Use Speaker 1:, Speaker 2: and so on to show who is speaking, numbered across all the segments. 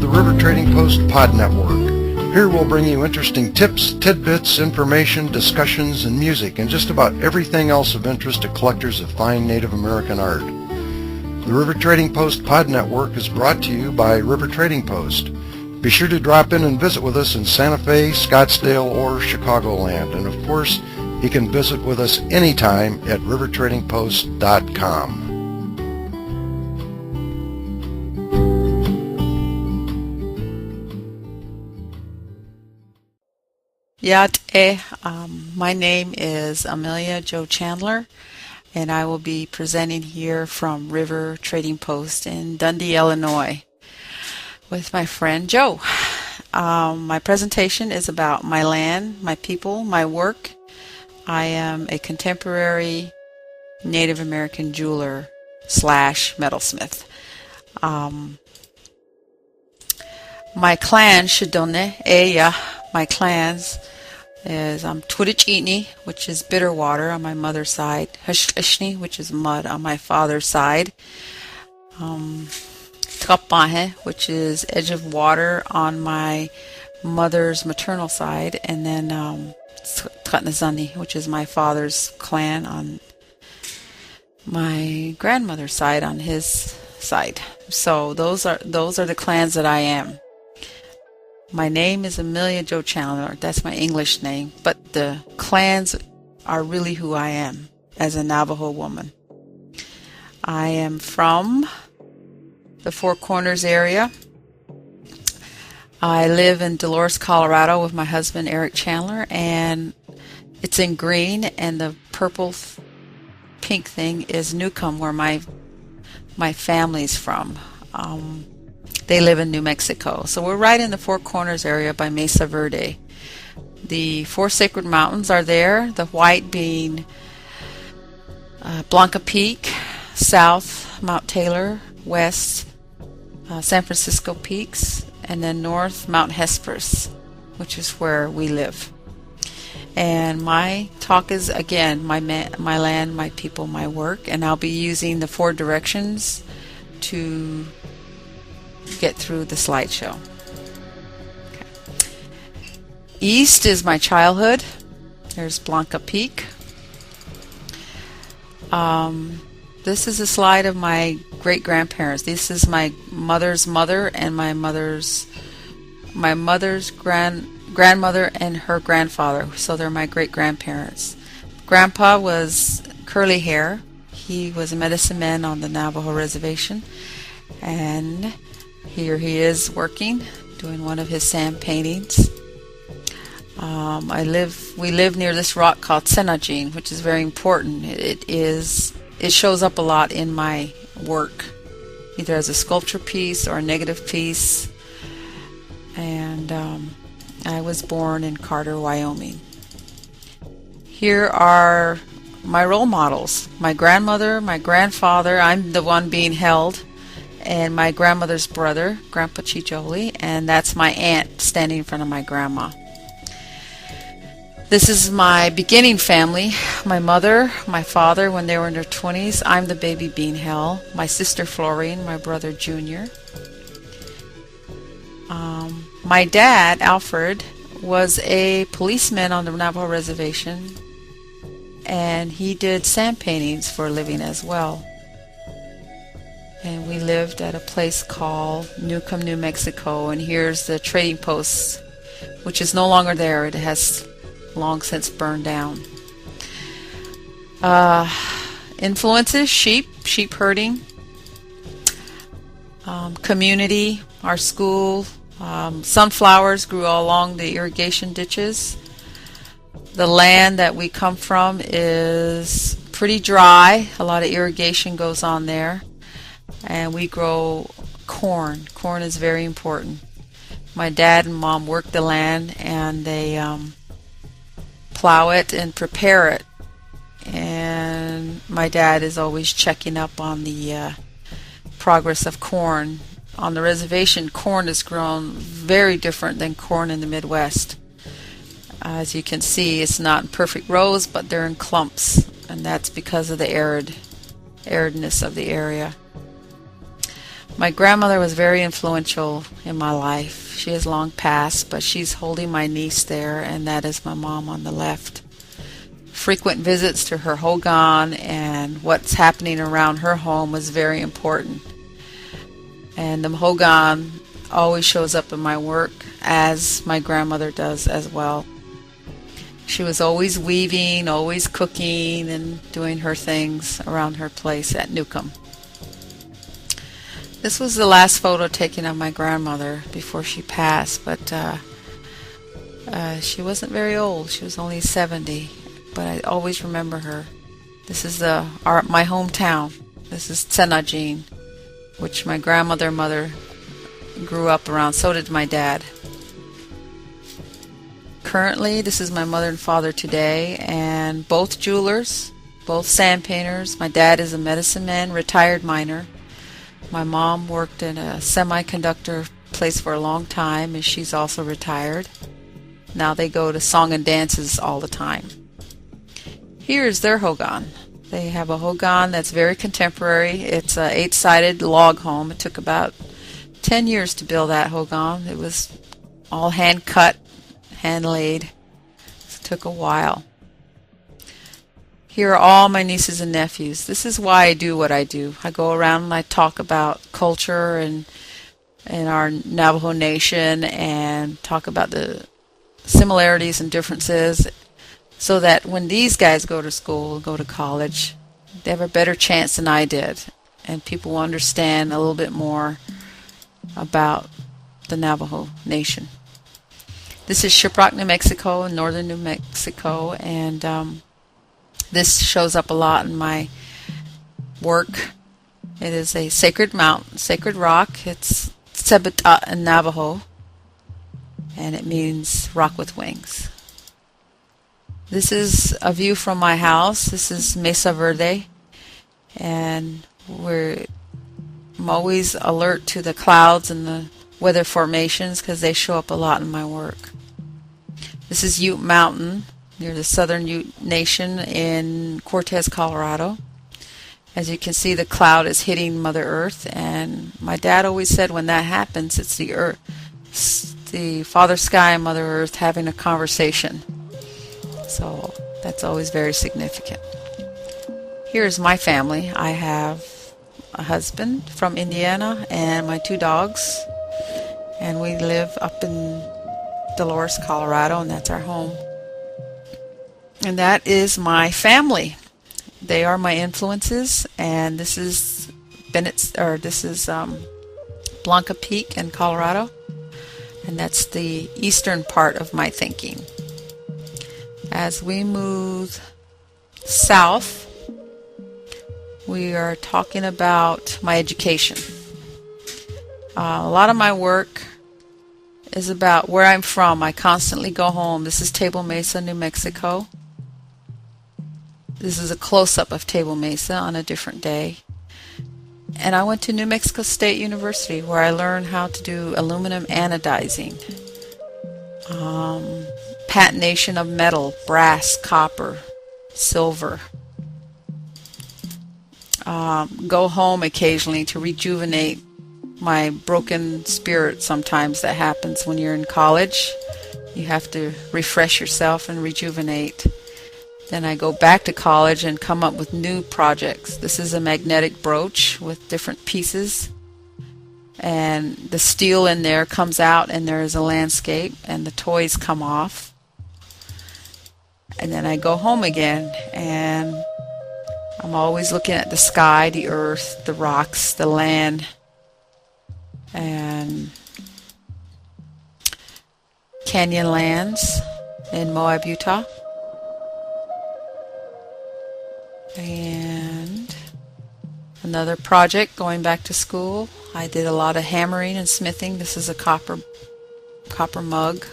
Speaker 1: the River Trading Post Pod Network. Here we'll bring you interesting tips, tidbits, information, discussions, and music, and just about everything else of interest to collectors of fine Native American art. The River Trading Post Pod Network is brought to you by River Trading Post. Be sure to drop in and visit with us in Santa Fe, Scottsdale, or Chicagoland. And of course, you can visit with us anytime at rivertradingpost.com.
Speaker 2: My name is Amelia Chandler, and I will be presenting here from River Trading Post in Dundee, Illinois, with my friend Joe. My presentation is about my land, my people, my work. I am a contemporary Native American jeweler / metalsmith. My clan, Shidone, Eya, my clans is Twittichini, which is bitter water on my mother's side, Hashishni, which is mud on my father's side, Tkapahe, which is edge of water on my mother's maternal side, and then Tkatnazani, which is my father's clan on my grandmother's side on his side. So those are the clans that I am. My name is Amelia Chandler. That's my English name, but the clans are really who I am as a Navajo woman. I am from the Four Corners area. I live in Dolores, Colorado with my husband Eric Chandler, and it's in green, and the purple pink thing is Newcomb, where my family's from. They live in New Mexico. So we're right in the Four Corners area by Mesa Verde. The four sacred mountains are there, the white being Blanca Peak, south Mount Taylor, west San Francisco Peaks, and then north Mount Hesperus, which is where we live. And my talk is, again, my land, my people, my work, and I'll be using the four directions to get through the slideshow. Okay. East is my childhood. There's Blanca Peak. This is a slide of my great-grandparents. This is my mother's mother and my mother's grandmother and her grandfather. So they're my great-grandparents. Grandpa was curly hair. He was a medicine man on the Navajo reservation, and here he is working, doing one of his sand paintings. We live near this rock called Senajin, which is very important. It shows up a lot in my work, either as a sculpture piece or a negative piece. And I was born in Carter, Wyoming. Here are my role models: my grandmother, my grandfather. I'm the one being held, and my grandmother's brother, Grandpa Chicholi, and that's my aunt standing in front of my grandma. This is my beginning family: my mother, my father when they were in their 20s. I'm the baby being held. My sister Florine, my brother Junior. My dad, Alfred, was a policeman on the Navajo reservation, and he did sand paintings for a living as well. And we lived at a place called Newcomb, New Mexico, and here's the trading post, which is no longer there. It has long since burned down. Influences: sheep herding, community, our school, sunflowers grew all along the irrigation ditches. The land that we come from is pretty dry. A lot of irrigation goes on there. And we grow corn. Corn is very important. My dad and mom work the land, and they plow it and prepare it. And my dad is always checking up on the progress of corn. On the reservation, corn is grown very different than corn in the Midwest. As you can see, it's not in perfect rows, but they're in clumps, and that's because of the aridness of the area. My grandmother was very influential in my life. She has long passed, but she's holding my niece there, and that is my mom on the left. Frequent visits to her hogan and what's happening around her home was very important. And the hogan always shows up in my work, as my grandmother does as well. She was always weaving, always cooking, and doing her things around her place at Newcomb. This was the last photo taken of my grandmother before she passed, but she wasn't very old. She was only 70, but I always remember her. This is my hometown. This is Tsenajin, which my grandmother and mother grew up around. So did my dad. Currently, this is my mother and father today, and both jewelers, both sand painters. My dad is a medicine man, retired miner. My mom worked in a semiconductor place for a long time, and she's also retired. Now they go to song and dances all the time. Here's their hogan. They have a hogan that's very contemporary. It's a 8-sided log home. It took about 10 years to build that hogan. It was all hand cut, hand laid. It took a while. Here are all my nieces and nephews. This is why I do what I do. I go around and I talk about culture and our Navajo Nation, and talk about the similarities and differences, so that when these guys go to school, go to college, they have a better chance than I did, and people will understand a little bit more about the Navajo Nation. This is Shiprock, New Mexico, in northern New Mexico, and this shows up a lot in my work. It is a sacred mountain, sacred rock. It's Sebeta in Navajo, and it means rock with wings. This is a view from my house. This is Mesa Verde, and I'm always alert to the clouds and the weather formations because they show up a lot in my work. This is Ute Mountain near the Southern Ute Nation in Cortez, Colorado. As you can see, the cloud is hitting Mother Earth, and my dad always said when that happens, it's the Earth, the Father Sky and Mother Earth having a conversation. So that's always very significant. Here's my family. I have a husband from Indiana and my 2 dogs, and we live up in Dolores, Colorado, and that's our home. And that is my family. They are my influences, and this is Blanca Peak in Colorado, and that's the eastern part of my thinking. As we move south, we are talking about my education. A lot of my work is about where I'm from. I constantly go home. This is Table Mesa, New Mexico. This is a close-up of Table Mesa on a different day. And I went to New Mexico State University, where I learned how to do aluminum anodizing, patination of metal, brass, copper, silver. Go home occasionally to rejuvenate my broken spirit. Sometimes that happens when you're in college. You have to refresh yourself and rejuvenate. Then I go back to college and come up with new projects. This is a magnetic brooch with different pieces, and the steel in there comes out and there is a landscape and the toys come off. And then I go home again, and I'm always looking at the sky, the earth, the rocks, the land, and canyon lands in Moab, Utah. And another project going back to school. I did a lot of hammering and smithing. This is a copper mug.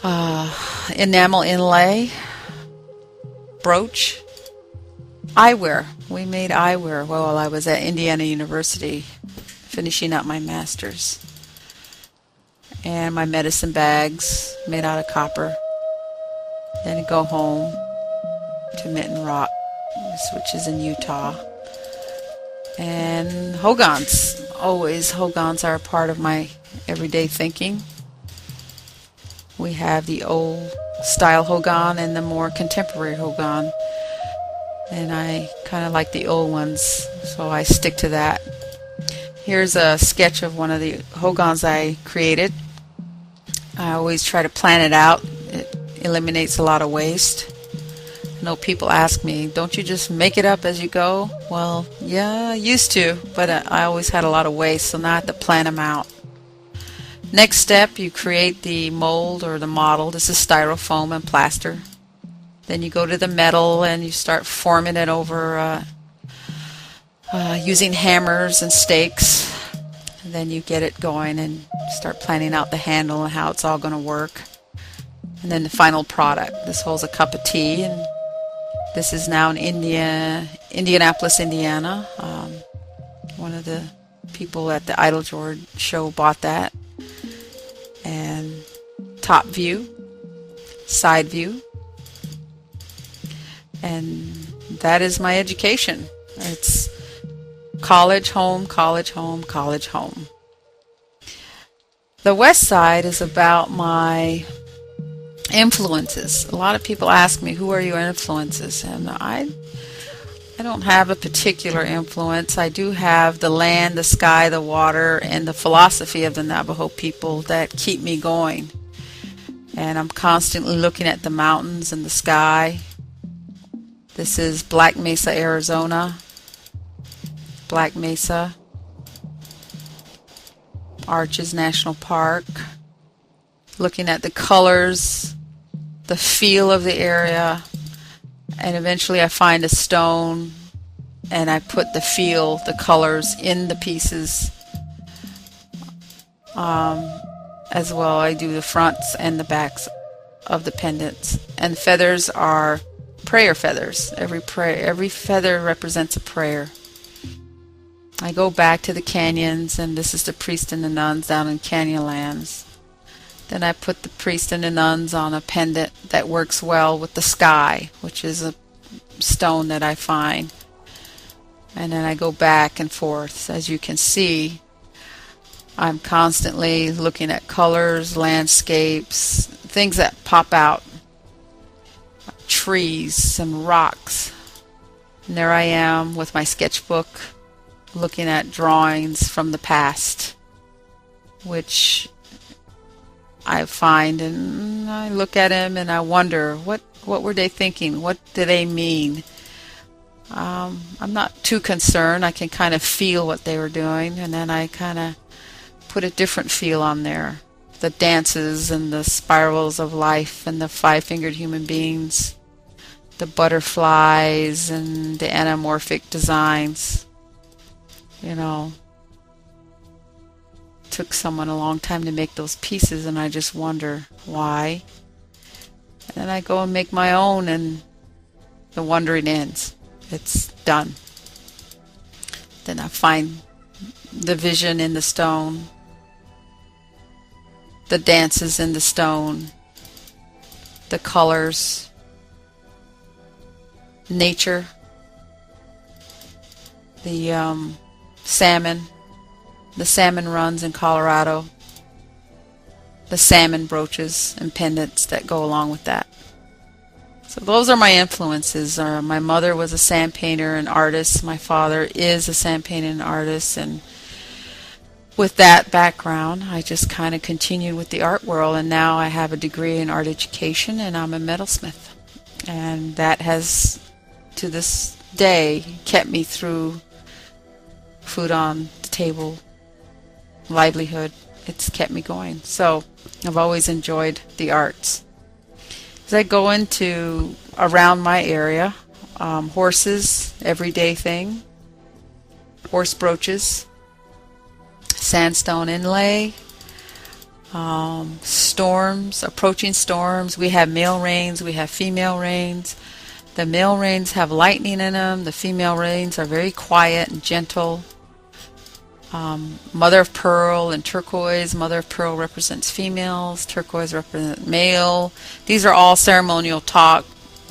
Speaker 2: Enamel inlay, brooch, eyewear. We made eyewear while I was at Indiana University finishing up my master's. And my medicine bags made out of copper. Then go home to Mitten Rock, which is in Utah. And hogans. Always hogans are a part of my everyday thinking. We have the old style hogan and the more contemporary hogan. And I kind of like the old ones, so I stick to that. Here's a sketch of one of the hogans I created. I always try to plan it out. It eliminates a lot of waste. I know people ask me, don't you just make it up as you go? Well, yeah, I used to, but I always had a lot of waste, so now I have to plan them out. Next step, you create the mold or the model. This is styrofoam and plaster. Then you go to the metal and you start forming it over using hammers and stakes. And then you get it going and start planning out the handle and how it's all going to work. And then the final product. This holds a cup of tea, and this is now in Indianapolis, Indiana. One of the people at the Idle George show bought that. And top view, side view. And that is my education. It's college, home, college, home, college, home. The west side is about my influences. A lot of people ask me, who are your influences? And I don't have a particular influence. I do have the land, the sky, the water, and the philosophy of the Navajo people that keep me going. And I'm constantly looking at the mountains and the sky. This is Black Mesa, Arizona. Black Mesa. Arches National Park. Looking at the colors, the feel of the area, and eventually I find a stone and I put the feel, the colors in the pieces. As well, I do the fronts and the backs of the pendants. And feathers are prayer feathers. Every feather represents a prayer. I go back to the canyons, and this is the priest and the nuns down in Canyonlands. Then I put the priest and the nuns on a pendant that works well with the sky, which is a stone that I find. And then I go back and forth. As you can see, I'm constantly looking at colors, landscapes, things that pop out. Trees and rocks. And there I am with my sketchbook looking at drawings from the past, which I find, and I look at them and I wonder, what were they thinking? What do they mean? I'm not too concerned. I can kind of feel what they were doing, and then I kind of put a different feel on there. The dances and the spirals of life and the five-fingered human beings, the butterflies and the anamorphic designs. You know, took someone a long time to make those pieces, and I just wonder why. And then I go and make my own, and the wondering ends. It's done. Then I find the vision in the stone, the dances in the stone, the colors, nature, the salmon. The salmon runs in Colorado, the salmon brooches and pendants that go along with that. So those are my influences. My mother was a sand painter and artist. My father is a sand painter and artist. And with that background, I just kind of continued with the art world. And now I have a degree in art education, and I'm a metalsmith. And that has, to this day, kept me through food on the table, livelihood. It's kept me going. So I've always enjoyed the arts. As I go into around my area, horses, everyday thing, horse brooches, sandstone inlay, storms, approaching storms. We have male rains, we have female rains. The male rains have lightning in them. The female rains are very quiet and gentle. Mother of pearl and turquoise. Mother of pearl represents females, turquoise represents male. These are all ceremonial talk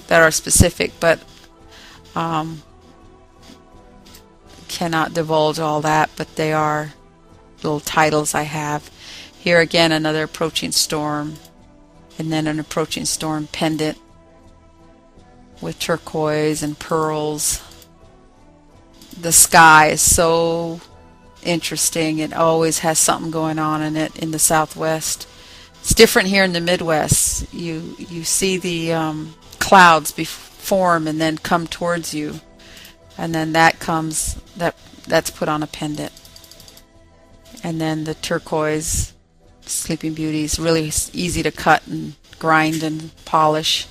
Speaker 2: that are specific, but cannot divulge all that, but they are little titles I have. Here again, another approaching storm, and then an approaching storm pendant with turquoise and pearls. The sky is so interesting. It always has something going on in it in the Southwest. It's different here in the Midwest. You see the clouds form and then come towards you, and then that's put on a pendant. And then the turquoise Sleeping Beauty is really easy to cut and grind and polish.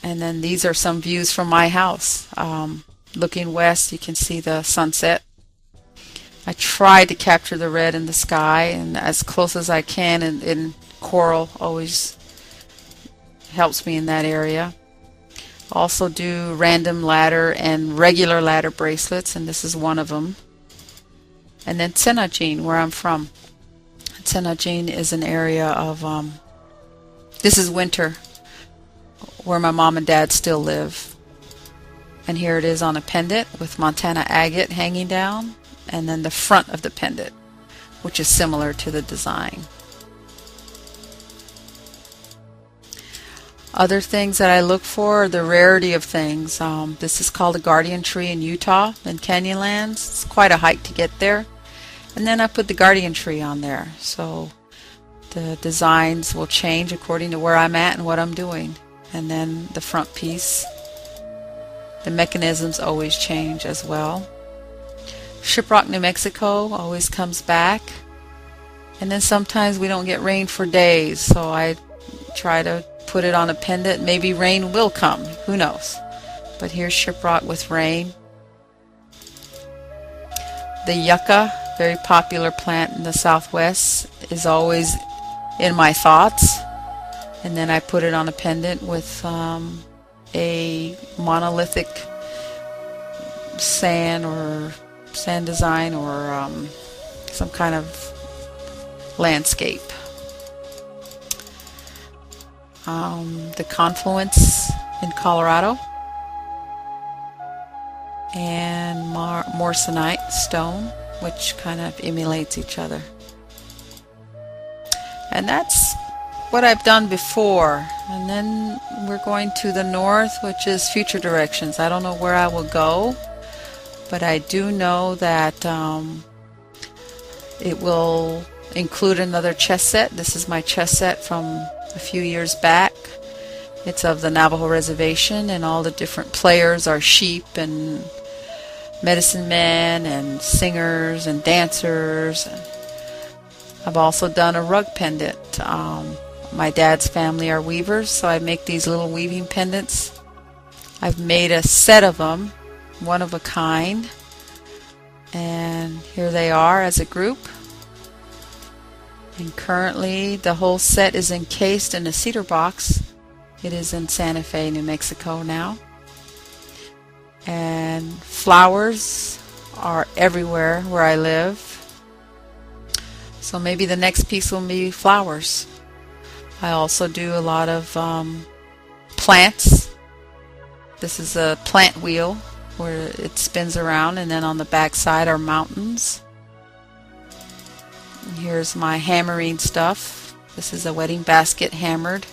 Speaker 2: And then these are some views from my house. Looking west, you can see the sunset. I try to capture the red in the sky, and as close as I can, in coral always helps me in that area. Also do random ladder and regular ladder bracelets, and this is one of them. And then Tsenajin, where I'm from. Tsenajin is an area of, this is winter, where my mom and dad still live. And here it is on a pendant with Montana agate hanging down, and then the front of the pendant, which is similar to the design. Other things that I look for are the rarity of things. This is called a guardian tree in Utah, in Canyonlands. It's quite a hike to get there. And then I put the guardian tree on there. So the designs will change according to where I'm at and what I'm doing. And then the front piece. The mechanisms always change as well. Shiprock, New Mexico always comes back. And then sometimes we don't get rain for days, so I try to put it on a pendant. Maybe rain will come, who knows. But here's Shiprock with rain. The yucca, very popular plant in the Southwest, is always in my thoughts. And then I put it on a pendant with a monolithic sand design or some kind of landscape. The confluence in Colorado, and morrisonite stone, which kind of emulates each other. And that's what I've done before. And then we're going to the north, which is future directions. I don't know where I will go, but I do know that it will include another chess set. This is my chess set from a few years back. It's of the Navajo Reservation, and all the different players are sheep and medicine men and singers and dancers. I've also done a rug pendant. My dad's family are weavers, so I make these little weaving pendants. I've made a set of them, one of a kind, and here they are as a group. And currently the whole set is encased in a cedar box. It is in Santa Fe, New Mexico now. And flowers are everywhere where I live. So maybe the next piece will be flowers. I also do a lot of plants. This is a plant wheel where it spins around, and then on the back side are mountains. And here's my hammering stuff. This is a wedding basket hammered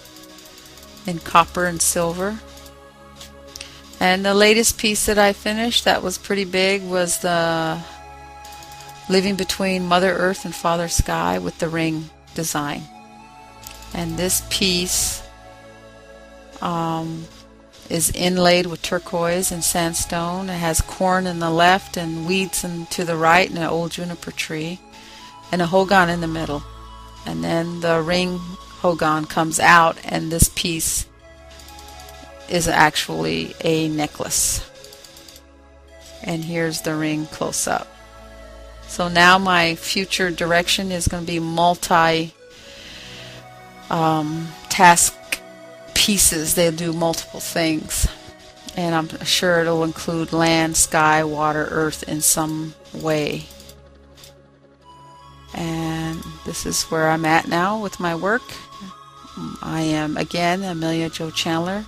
Speaker 2: in copper and silver. And the latest piece that I finished that was pretty big was the living between Mother Earth and Father Sky with the ring design. And this piece is inlaid with turquoise and sandstone. It has corn in the left and weeds to the right, and an old juniper tree, and a hogan in the middle. And then the ring hogan comes out, and this piece is actually a necklace. And here's the ring close up. So now my future direction is going to be task pieces. They'll do multiple things, and I'm sure it'll include land, sky, water, earth in some way. And this is where I'm at now with my work. I am again Amelia Jo Chandler.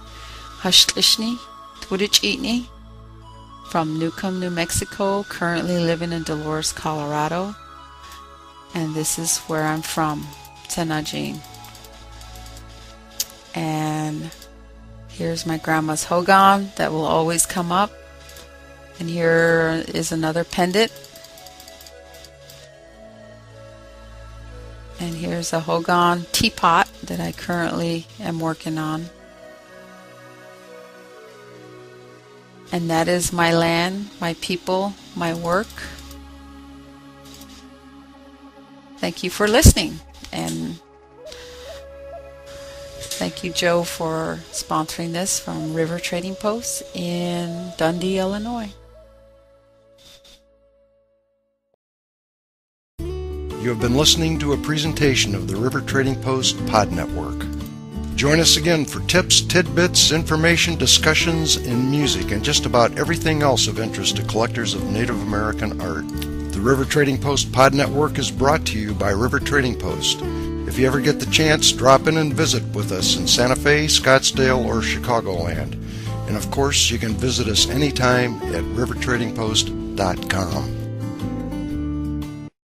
Speaker 2: Hushlishni, Twitich Eatney, from Newcomb, New Mexico, currently living in Dolores, Colorado. And this is where I'm from, Tenajin. And here's my grandma's hogan that will always come up. And here is another pendant. And here's a hogan teapot that I currently am working on. And that is my land, my people, my work. Thank you for listening. And thank you, Joe, for sponsoring this from River Trading Post in Dundee, Illinois.
Speaker 1: You have been listening to a presentation of the River Trading Post Pod Network. Join us again for tips, tidbits, information, discussions, and music, and just about everything else of interest to collectors of Native American art. The River Trading Post Pod Network is brought to you by River Trading Post. If you ever get the chance, drop in and visit with us in Santa Fe, Scottsdale, or Chicagoland. And of course, you can visit us anytime at rivertradingpost.com.